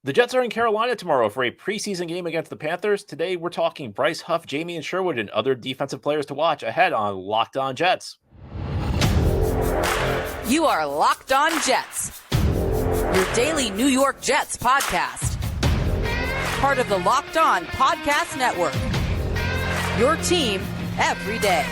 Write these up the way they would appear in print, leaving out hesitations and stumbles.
The Jets are in Carolina tomorrow for a preseason game against the Panthers. Today, we're talking Bryce Huff, Jamie and Sherwood, and other defensive players to watch ahead on Locked On Jets. You are Locked On Jets, your daily New York Jets podcast. Part of the Locked On Podcast Network, your team every day.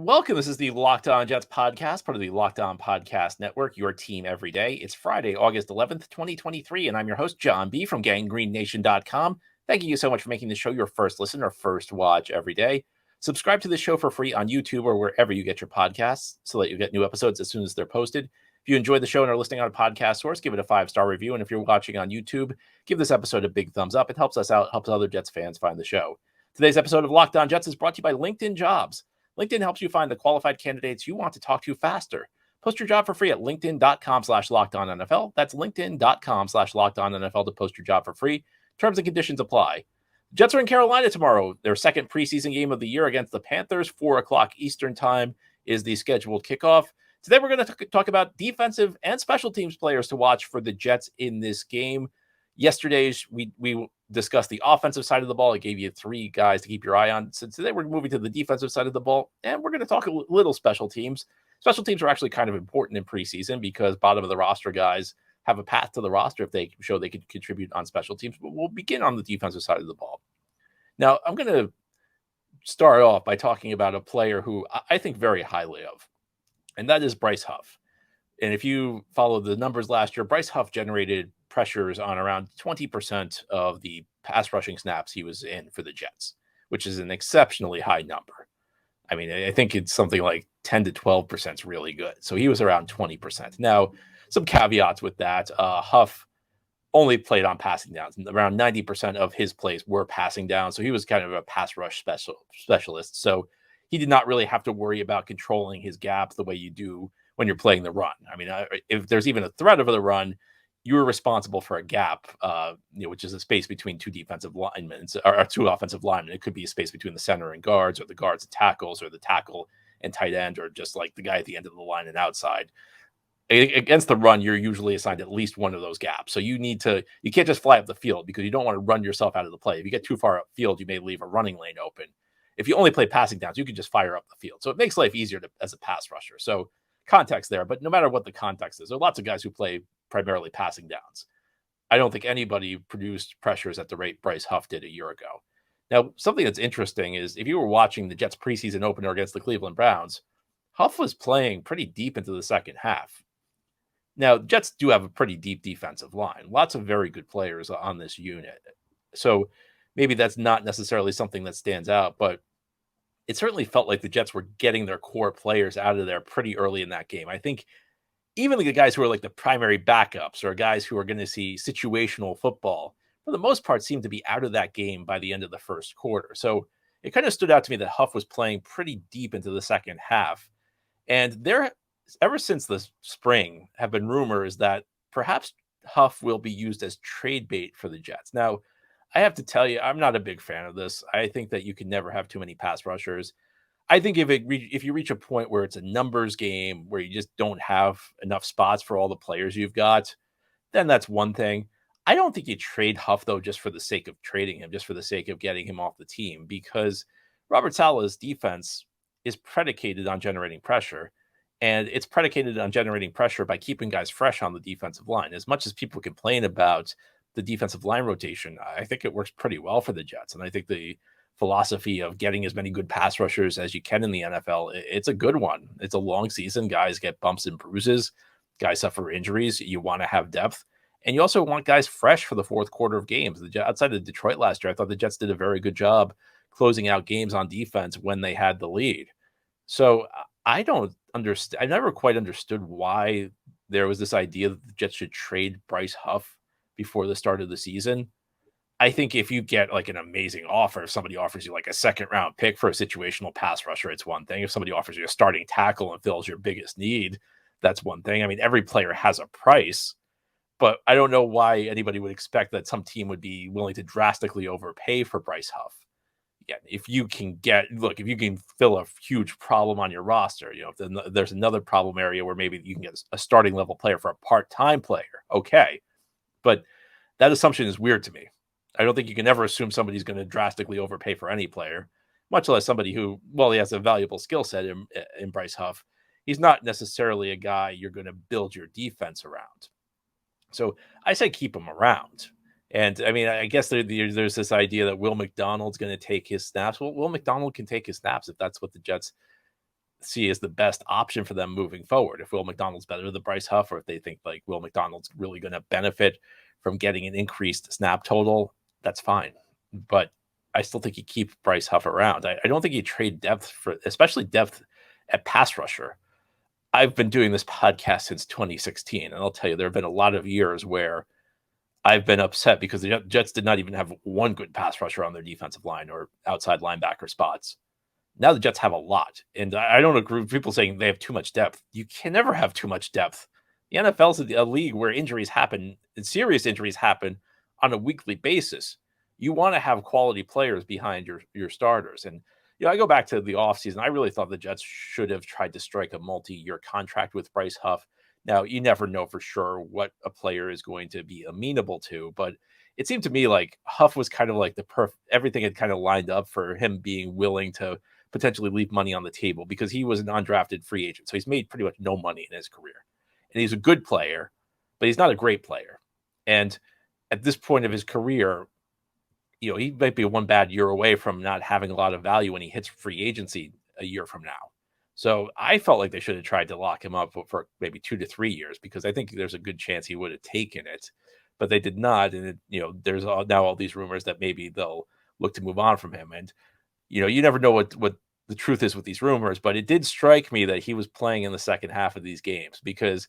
Welcome. This is the Locked On Jets podcast, part of the Locked On Podcast Network, your team every day. It's Friday, August 11th, 2023, and I'm your host, John B. from GangGreenNation.com. Thank you so much for making the show your first listen or first watch every day. Subscribe to the show for free on YouTube or wherever you get your podcasts so that you get new episodes as soon as they're posted. If you enjoyed the show and are listening on a podcast source, give it a 5-star review. And if you're watching on YouTube, give this episode a big thumbs up. It helps us out, helps other Jets fans find the show. Today's episode of Locked On Jets is brought to you by LinkedIn Jobs. LinkedIn helps you find the qualified candidates you want to talk to faster. Post your job for free at linkedin.com/LockedOnNFL. That's linkedin.com/LockedOnNFL to post your job for free. Terms and conditions apply. Jets are in Carolina tomorrow. Their second preseason game of the year against the Panthers. 4 o'clock Eastern time is the scheduled kickoff. Today, we're going to talk about defensive and special teams players to watch for the Jets in this game. Yesterday, we discussed the offensive side of the ball. I gave you 3 guys to keep your eye on. So today, we're moving to the defensive side of the ball, and we're going to talk a little special teams. Special teams are actually kind of important in preseason because bottom of the roster guys have a path to the roster if they show they can contribute on special teams. But we'll begin on the defensive side of the ball. Now, I'm going to start off by talking about a player who I think very highly of, and that is Bryce Huff. And if you follow the numbers last year, Bryce Huff generated pressures on around 20% of the pass rushing snaps he was in for the Jets, which is an exceptionally high number. I mean, I think it's something like 10 to 12% is really good. So he was around 20%. Now, some caveats with that. Huff only played on passing downs, and around 90% of his plays were passing down. So he was kind of a pass rush specialist. So he did not really have to worry about controlling his gaps the way you do when you're playing the run. I mean, if there's even a threat of the run, you were responsible for a gap, which is a space between 2 defensive linemen or 2 offensive linemen. It could be a space between the center and guards, or the guards and tackles, or the tackle and tight end, or just like the guy at the end of the line and outside. Against the run, you're usually assigned at least one of those gaps. So you can't just fly up the field because you don't want to run yourself out of the play. If you get too far upfield, you may leave a running lane open. If you only play passing downs, you can just fire up the field. So it makes life easier as a pass rusher. So context there, but no matter what the context is, there are lots of guys who play primarily passing downs. I don't think anybody produced pressures at the rate Bryce Huff did a year ago. Now, something that's interesting is if you were watching the Jets preseason opener against the Cleveland Browns, Huff was playing pretty deep into the second half. Now, the Jets do have a pretty deep defensive line, lots of very good players on this unit. So maybe that's not necessarily something that stands out, but it certainly felt like the Jets were getting their core players out of there pretty early in that game. I think even the guys who are like the primary backups or guys who are going to see situational football, for the most part, seemed to be out of that game by the end of the first quarter. So it kind of stood out to me that Huff was playing pretty deep into the second half. And there, ever since the spring, have been rumors that perhaps Huff will be used as trade bait for the Jets. Now, I have to tell you, I'm not a big fan of this. I think that you can never have too many pass rushers. I think if you reach a point where it's a numbers game where you just don't have enough spots for all the players you've got, then that's one thing. I don't think you trade Huff, though, just for the sake of trading him, just for the sake of getting him off the team, because Robert Saleh's defense is predicated on generating pressure, and it's predicated on generating pressure by keeping guys fresh on the defensive line. As much as people complain about the defensive line rotation, I think it works pretty well for the Jets, and I think the philosophy of getting as many good pass rushers as you can in the NFL, it's a good one. It's a long season. Guys get bumps and bruises. Guys suffer injuries. You want to have depth. And you also want guys fresh for the fourth quarter of games. Outside of Detroit last year, I thought the Jets did a very good job closing out games on defense when they had the lead. So I don't understand. I never quite understood why there was this idea that the Jets should trade Bryce Huff before the start of the season. I think if you get like an amazing offer, if somebody offers you like a 2nd-round pick for a situational pass rusher, it's one thing. If somebody offers you a starting tackle and fills your biggest need, that's one thing. I mean, every player has a price, but I don't know why anybody would expect that some team would be willing to drastically overpay for Bryce Huff. again, if you can fill a huge problem on your roster, if there's another problem area where maybe you can get a starting level player for a part-time player, okay. But that assumption is weird to me. I don't think you can ever assume somebody's going to drastically overpay for any player, much less somebody who, he has a valuable skill set in Bryce Huff. He's not necessarily a guy you're going to build your defense around. So I say keep him around. And I mean, I guess there's this idea that Will McDonald's going to take his snaps. Well, Will McDonald can take his snaps if that's what the Jets see as the best option for them moving forward. If Will McDonald's better than Bryce Huff, or if they think like Will McDonald's really going to benefit from getting an increased snap total, that's fine. But I still think you keep Bryce Huff around. I don't think you trade depth especially depth at pass rusher. I've been doing this podcast since 2016, and I'll tell you, there have been a lot of years where I've been upset because the Jets did not even have one good pass rusher on their defensive line or outside linebacker spots. Now the Jets have a lot, and I don't agree with people saying they have too much depth. You can never have too much depth. The NFL is a league where injuries happen, and serious injuries happen on a weekly basis. You want to have quality players behind your starters. And I go back to the offseason. I really thought the Jets should have tried to strike a multi-year contract with Bryce Huff. Now, you never know for sure what a player is going to be amenable to, but it seemed to me like Huff was kind of like everything had kind of lined up for him being willing to potentially leave money on the table because he was an undrafted free agent. So he's made pretty much no money in his career. And he's a good player, but he's not a great player. And at this point of his career, he might be one bad year away from not having a lot of value when he hits free agency a year from now. So I felt like they should have tried to lock him up for maybe 2 to 3 years because I think there's a good chance he would have taken it, but they did not. And there's now all these rumors that maybe they'll look to move on from him. And you never know what the truth is with these rumors, but it did strike me that he was playing in the second half of these games because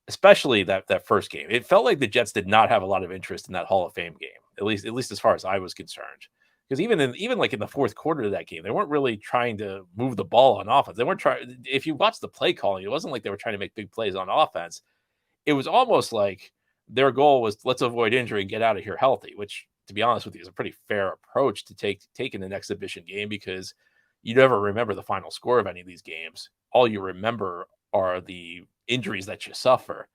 especially that first game, it felt like the Jets did not have a lot of interest in that Hall of Fame game, at least as far as I was concerned. Because even like in the fourth quarter of that game, they weren't really trying to move the ball on offense. They weren't trying. If you watch the play calling, it wasn't like they were trying to make big plays on offense. It was almost like their goal was let's avoid injury and get out of here healthy, which, to be honest with you, is a pretty fair approach to take in an exhibition game because you never remember the final score of any of these games. All you remember are the injuries that you suffer.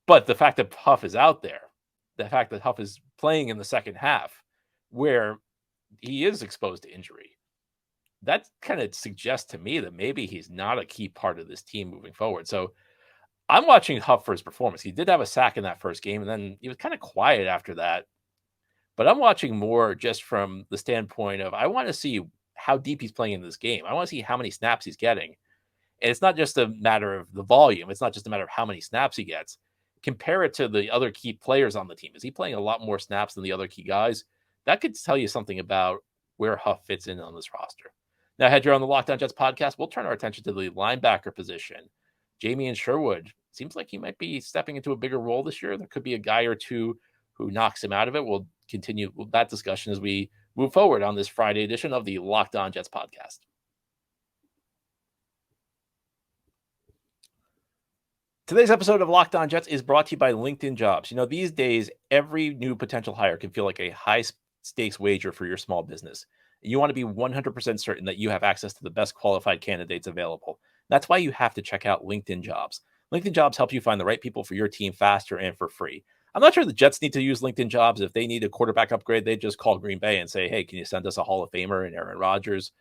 But the fact that Huff is out there, the fact that Huff is playing in the second half where he is exposed to injury, that kind of suggests to me that maybe he's not a key part of this team moving forward. So I'm watching Huff for his performance. He did have a sack in that first game, and then he was kind of quiet after that. But I'm watching more just from the standpoint of I want to see how deep he's playing in this game. I want to see how many snaps he's getting. And it's not just a matter of the volume. It's not just a matter of how many snaps he gets. Compare it to the other key players on the team. Is he playing a lot more snaps than the other key guys? That could tell you something about where Huff fits in on this roster. Now, ahead here on the Locked On Jets podcast, we'll turn our attention to the linebacker position. Jamie Sherwood seems like he might be stepping into a bigger role this year. There could be a guy or two who knocks him out of it. We'll continue that discussion as we move forward on this Friday edition of the Locked On Jets podcast. Today's episode of Locked On Jets is brought to you by LinkedIn Jobs. These days, every new potential hire can feel like a high-stakes wager for your small business. You want to be 100% certain that you have access to the best qualified candidates available. That's why you have to check out LinkedIn Jobs. LinkedIn Jobs help you find the right people for your team faster and for free. I'm not sure the Jets need to use LinkedIn Jobs. If they need a quarterback upgrade, they just call Green Bay and say, hey, can you send us a Hall of Famer and Aaron Rodgers?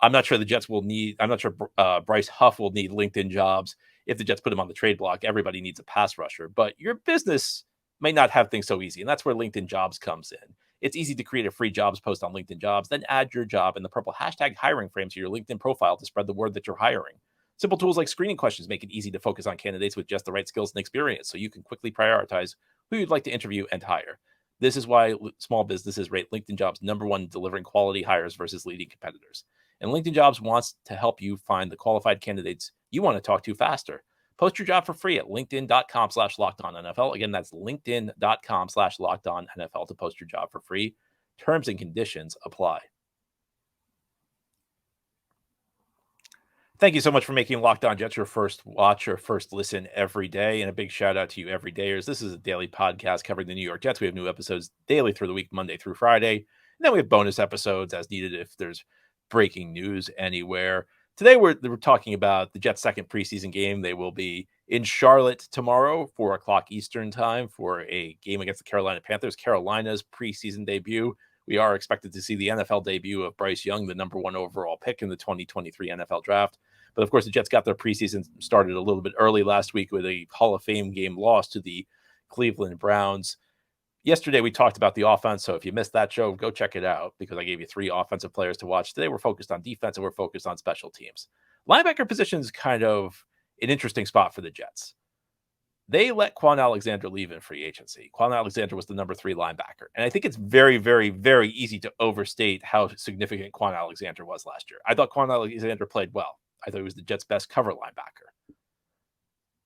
I'm not sure Bryce Huff will need LinkedIn Jobs. If the Jets put him on the trade block, everybody needs a pass rusher. But your business may not have things so easy, and that's where LinkedIn Jobs comes in. It's easy to create a free jobs post on LinkedIn Jobs, then add your job and the purple hashtag hiring frame to your LinkedIn profile to spread the word that you're hiring. Simple tools like screening questions make it easy to focus on candidates with just the right skills and experience so you can quickly prioritize who you'd like to interview and hire. This is why small businesses rate LinkedIn Jobs #1 in delivering quality hires versus leading competitors. And LinkedIn Jobs wants to help you find the qualified candidates you want to talk to faster. Post your job for free at linkedin.com/lockedonnfl. Again, that's linkedin.com/lockedonnfl to post your job for free. Terms and conditions apply. Thank you so much for making Locked On Jets your first watch or first listen every day. And a big shout out to you everydayers. This is a daily podcast covering the New York Jets. We have new episodes daily through the week, Monday through Friday. And then we have bonus episodes as needed if there's breaking news anywhere. Today we're talking about the Jets' second preseason game. They will be in Charlotte tomorrow, 4:00 Eastern time, for a game against the Carolina Panthers. Carolina's preseason debut. We are expected to see the NFL debut of Bryce Young, the number 1 overall pick in the 2023 NFL draft. But of course, the Jets got their preseason started a little bit early last week with a Hall of Fame game loss to the Cleveland Browns. Yesterday, we talked about the offense. So if you missed that show, go check it out because I gave you 3 offensive players to watch. Today, we're focused on defense and we're focused on special teams. Linebacker position is kind of an interesting spot for the Jets. They let Quan Alexander leave in free agency. Quan Alexander was the number 3 linebacker. And I think it's very, very, very easy to overstate how significant Quan Alexander was last year. I thought Quan Alexander played well. I thought he was the Jets' best cover linebacker.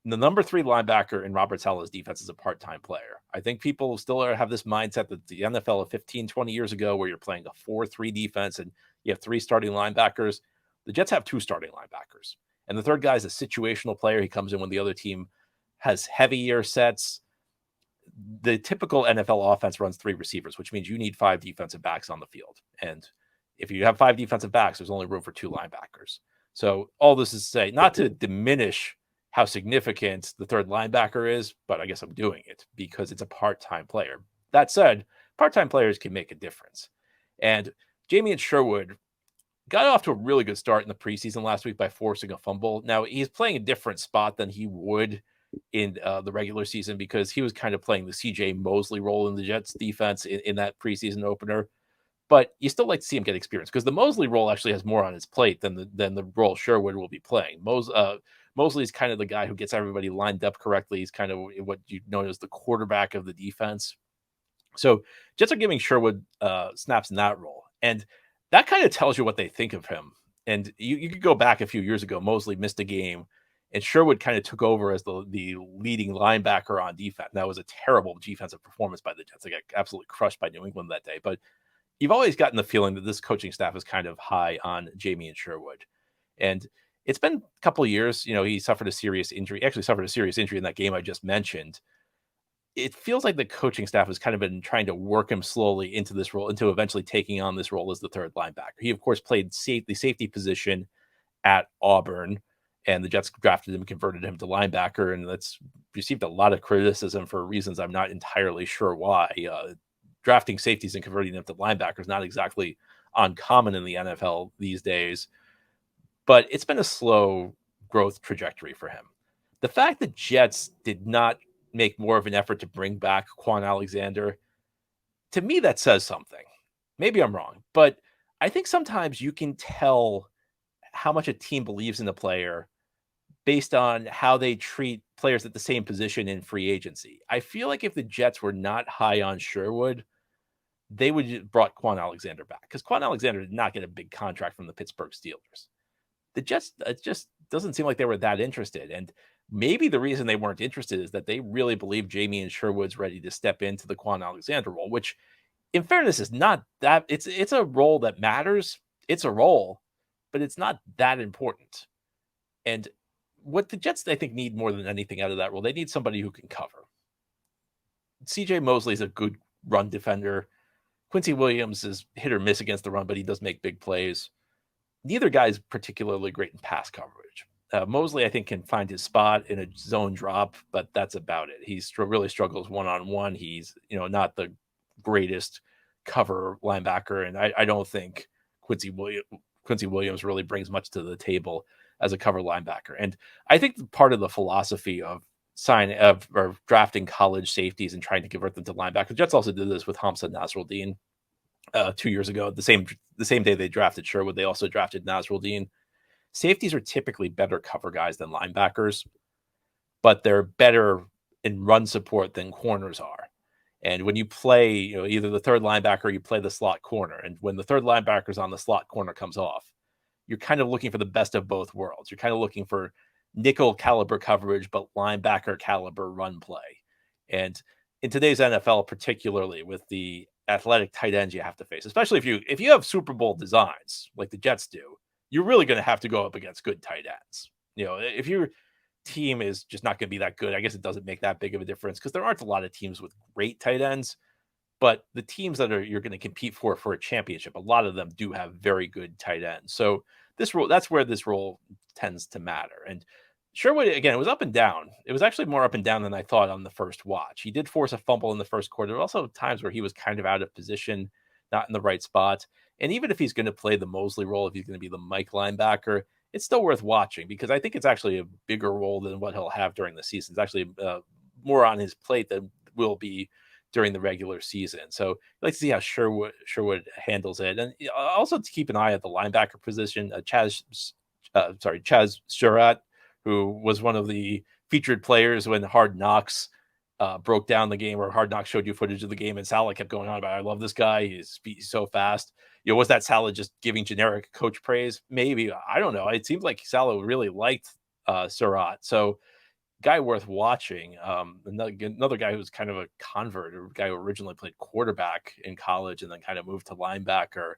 The number 3 linebacker in Robert Saleh's defense is a part-time player. I think people still have this mindset that the NFL of 15, 20 years ago, where you're playing a 4-3 defense and you have 3 starting linebackers. The Jets have 2 starting linebackers. And the third guy is a situational player. He comes in when the other team has heavier sets. The typical NFL offense runs 3 receivers, which means you need 5 defensive backs on the field. And if you have 5 defensive backs, there's only room for 2 linebackers. So all this is to say, not to diminish how significant the third linebacker is, but I guess I'm doing it because it's a part-time player. That said, part-time players can make a difference. And Jamie and Sherwood got off to a really good start in the preseason last week by forcing a fumble. Now, he's playing a different spot than he would in the regular season because he was kind of playing the CJ Mosley role in the Jets defense in that preseason opener. But you still like to see him get experience because the Mosley role actually has more on his plate than the role Sherwood will be playing. Mosley is kind of the guy who gets everybody lined up correctly. He's kind of what you know as the quarterback of the defense. So Jets are giving Sherwood snaps in that role. And that kind of tells you what they think of him. And you could go back a few years ago. Mosley missed a game, and Sherwood kind of took over as the leading linebacker on defense. That was a terrible defensive performance by the Jets. They got absolutely crushed by New England that day. But you've always gotten the feeling that this coaching staff is kind of high on Jamie and Sherwood. And it's been a couple of years. You know, he suffered a serious injury. Actually suffered a serious injury in that game I just mentioned. It feels like the coaching staff has kind of been trying to work him slowly into this role, into eventually taking on this role as the third linebacker. He, of course, played the safety position at Auburn, and the Jets drafted him, converted him to linebacker, and that's received a lot of criticism for reasons I'm not entirely sure why. Drafting safeties and converting them to linebackers is not exactly uncommon in the NFL these days, but it's been a slow growth trajectory for him. The fact that Jets did not make more of an effort to bring back Quan Alexander, to me, that says something. Maybe I'm wrong, but I think sometimes you can tell how much a team believes in a player based on how they treat players at the same position in free agency. I feel like if the Jets were not high on Sherwood, they would have brought Quan Alexander back because Quan Alexander did not get a big contract from the Pittsburgh Steelers. The Jets, it just doesn't seem like they were that interested. And maybe the reason they weren't interested is that they really believe Jamie and Sherwood's ready to step into the Quan Alexander role, which in fairness is not that it's a role that matters. It's a role, but it's not that important. And what the Jets, I think, need more than anything out of that role, they need somebody who can cover. CJ Mosley is a good run defender. Quincy Williams is hit or miss against the run, but he does make big plays. Neither guy is particularly great in pass coverage. Mosley, I think, can find his spot in a zone drop, but that's about it. He really struggles one-on-one. He's, not the greatest cover linebacker, and I don't think Quincy Williams really brings much to the table as a cover linebacker. And I think part of the philosophy of drafting college safeties and trying to convert them to linebackers, Jets also did this with Hamza Nasruddin 2 years ago. The same day they drafted Sherwood, they also drafted Nasruddin. Safeties are typically better cover guys than linebackers, but they're better in run support than corners are. And when you play, either the third linebacker, or you play the slot corner. And when the third linebacker's on, the slot corner comes off, you're kind of looking for the best of both worlds. You're kind of looking for nickel caliber coverage, but linebacker caliber run play. And in today's NFL, particularly with the athletic tight ends you have to face, especially if you have Super Bowl designs like the Jets do, you're really going to have to go up against good tight ends. If your team is just not going to be that good, I guess it doesn't make that big of a difference because there aren't a lot of teams with great tight ends. But the teams that you're going to compete for a championship, a lot of them do have very good tight ends. So that's where this role tends to matter. And Sherwood, again, it was up and down. It was actually more up and down than I thought on the first watch. He did force a fumble in the first quarter. There were also times where he was kind of out of position, not in the right spot. And even if he's going to play the Mosley role, if he's going to be the Mike linebacker, it's still worth watching because I think it's actually a bigger role than what he'll have during the season. It's actually more on his plate than will be during the regular season. So I'd like to see how Sherwood handles it. And also to keep an eye at the linebacker position, Chaz Surratt, who was one of the featured players when Hard Knocks broke down the game, or Hard Knocks showed you footage of the game, and Salah kept going on about, I love this guy. He's so fast. Was that Salah just giving generic coach praise? Maybe. I don't know. It seems like Salah really liked Surratt. So guy worth watching. Another guy who's kind of a convert, a guy who originally played quarterback in college and then kind of moved to linebacker.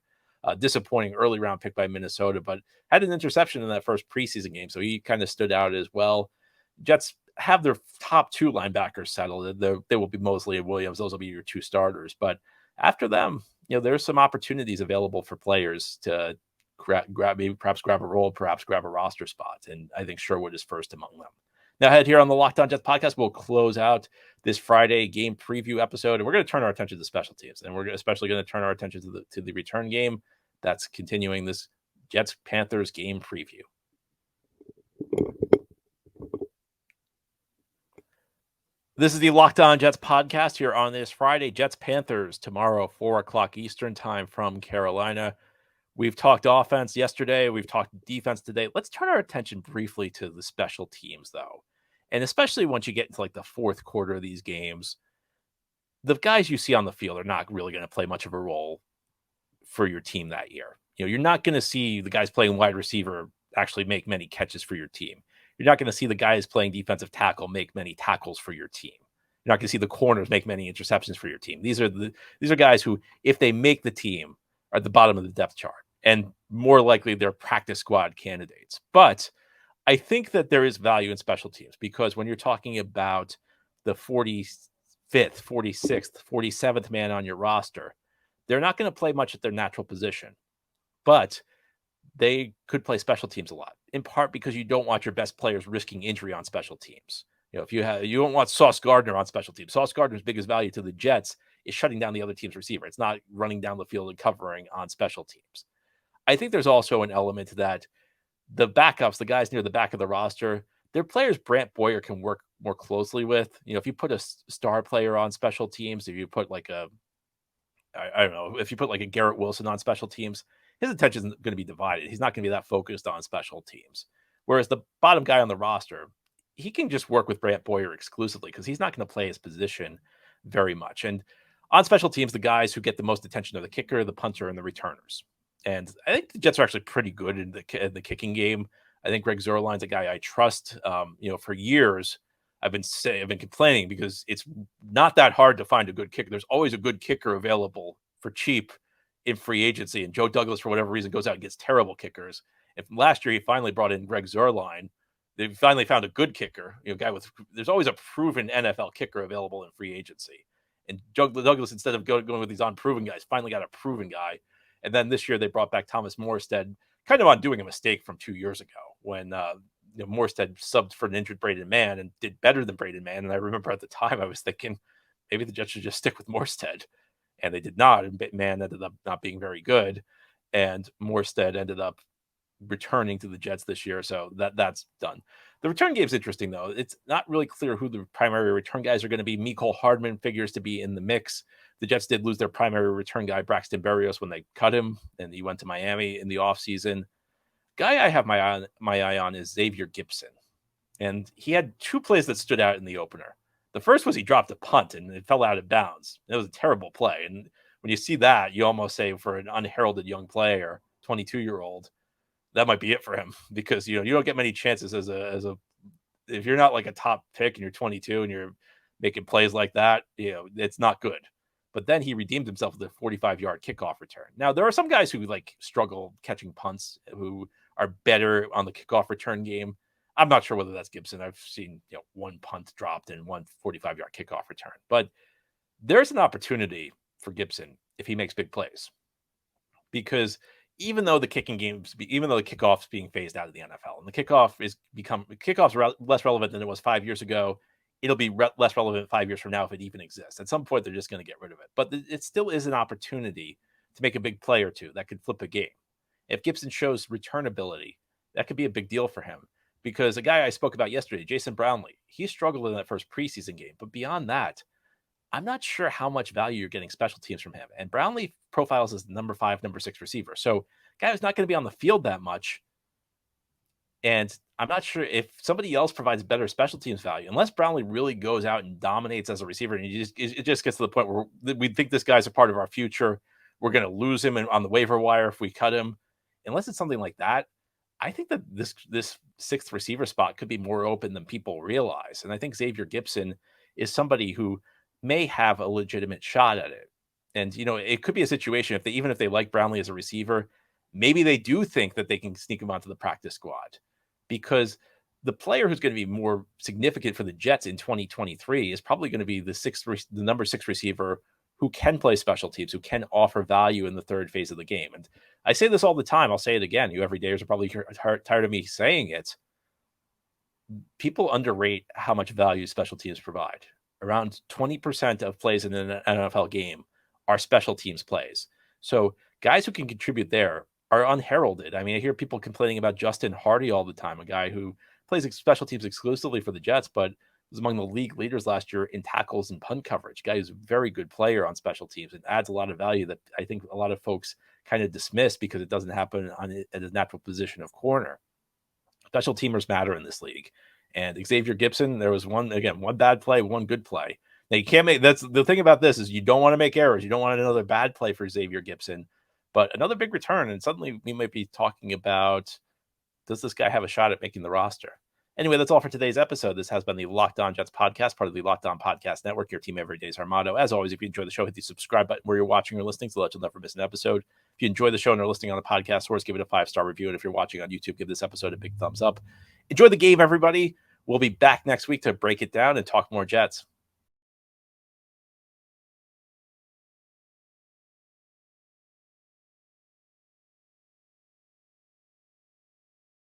Disappointing early round pick by Minnesota, but had an interception in that first preseason game, so he kind of stood out as well. Jets have their top two linebackers settled. They will be Mosley and Williams. Those will be your two starters. But after them, there's some opportunities available for players to perhaps grab a role, perhaps grab a roster spot. And I think Sherwood is first among them. Now, ahead here on the Locked On Jets podcast, we'll close out this Friday game preview episode, and we're going to turn our attention to special teams, and we're especially going to turn our attention to the return game that's continuing this Jets-Panthers game preview. This is the Locked On Jets podcast here on this Friday. Jets-Panthers tomorrow, 4 o'clock Eastern time from Carolina. We've talked offense yesterday. We've talked defense today. Let's turn our attention briefly to the special teams, though. And especially once you get into like the fourth quarter of these games, the guys you see on the field are not really going to play much of a role for your team that year. You're not going to see the guys playing wide receiver actually make many catches for your team. You're not going to see the guys playing defensive tackle make many tackles for your team. You're not going to see the corners make many interceptions for your team. These are guys who, if they make the team, are at the bottom of the depth chart, and more likely they're practice squad candidates. But I think that there is value in special teams because when you're talking about the 45th, 46th, 47th man on your roster, they're not going to play much at their natural position, but they could play special teams a lot, in part because you don't want your best players risking injury on special teams. If you don't want Sauce Gardner on special teams. Sauce Gardner's biggest value to the Jets is shutting down the other team's receiver. It's not running down the field and covering on special teams. I think there's also an element that the backups, the guys near the back of the roster, they're players Brant Boyer can work more closely with. If you put a star player on special teams, if you put like I don't know, if you put like a Garrett Wilson on special teams, his attention is going to be divided. He's not going to be that focused on special teams. Whereas the bottom guy on the roster, he can just work with Brant Boyer exclusively because he's not going to play his position very much. And on special teams, the guys who get the most attention are the kicker, the punter, and the returners. And I think the Jets are actually pretty good in the kicking game. I think Greg Zuerlein's a guy I trust. For years, I've been complaining because it's not that hard to find a good kicker. There's always a good kicker available for cheap in free agency. And Joe Douglas, for whatever reason, goes out and gets terrible kickers. And last year, he finally brought in Greg Zuerlein. They finally found a good kicker, there's always a proven NFL kicker available in free agency. And Joe Douglas, instead of going with these unproven guys, finally got a proven guy. And then this year they brought back Thomas Morstead, kind of on doing a mistake from 2 years ago when Morstead subbed for an injured Braden Mann and did better than Braden Mann. And I remember at the time I was thinking maybe the Jets should just stick with Morstead. And they did not. And Mann ended up not being very good. And Morstead ended up returning to the Jets this year. So that's done. The return game is interesting, though. It's not really clear who the primary return guys are going to be. Mecole Hardman figures to be in the mix. The Jets did lose their primary return guy, Braxton Berrios, when they cut him, and he went to Miami in the offseason. Guy I have my eye on is Xavier Gipson. And he had two plays that stood out in the opener. The first was he dropped a punt, and it fell out of bounds. It was a terrible play. And when you see that, you almost say for an unheralded young player, 22-year-old, that might be it for him because you don't get many chances as a if you're not like a top pick and you're 22 and you're making plays like that, it's not good. But then he redeemed himself with a 45-yard kickoff return. Now there are some guys who struggle catching punts who are better on the kickoff return game. I'm not sure whether that's Gibson. I've seen one punt dropped and one 45-yard kickoff return, but there's an opportunity for Gibson if he makes big plays. Because even though the kickoff's being phased out of the NFL and the kickoff's less relevant than it was 5 years ago, it'll be less relevant 5 years from now if it even exists. At some point, they're just going to get rid of it. But it still is an opportunity to make a big play or two that could flip a game. If Gibson shows return ability, that could be a big deal for him. Because a guy I spoke about yesterday, Jason Brownlee, he struggled in that first preseason game. But beyond that, I'm not sure how much value you're getting special teams from him. And Brownlee profiles as the number 5, number 6 receiver. So guy who's not going to be on the field that much. And I'm not sure if somebody else provides better special teams value, unless Brownlee really goes out and dominates as a receiver. And it just gets to the point where we think this guy's a part of our future. We're going to lose him on the waiver wire if we cut him. Unless it's something like that, I think that this 6th receiver spot could be more open than people realize. And I think Xavier Gibson is somebody who may have a legitimate shot at it. And, it could be a situation even if they like Brownlee as a receiver, maybe they do think that they can sneak him onto the practice squad, because the player who's going to be more significant for the Jets in 2023 is probably going to be the number 6 receiver who can play special teams, who can offer value in the third phase of the game. And I say this all the time. I'll say it again. You everydayers are probably tired of me saying it. People underrate how much value special teams provide. Around 20% of plays in an NFL game are special teams plays. So guys who can contribute there are unheralded. I mean, I hear people complaining about Justin Hardy all the time, a guy who plays special teams exclusively for the Jets, but was among the league leaders last year in tackles and punt coverage. Guy who's a very good player on special teams and adds a lot of value that I think a lot of folks kind of dismiss because it doesn't happen at his natural position of corner. Special teamers matter in this league. And Xavier Gibson, there was one bad play, one good play. Now you can't that's the thing about this is you don't want to make errors. You don't want another bad play for Xavier Gibson, but another big return. And suddenly we might be talking about, does this guy have a shot at making the roster? Anyway, that's all for today's episode. This has been the Locked On Jets podcast, part of the Locked On Podcast Network. Your team every day is our motto. As always, if you enjoy the show, hit the subscribe button where you're watching or listening so that you'll never miss an episode. If you enjoy the show and are listening on the podcast source, give it a 5-star review. And if you're watching on YouTube, give this episode a big thumbs up. Enjoy the game, everybody. We'll be back next week to break it down and talk more Jets.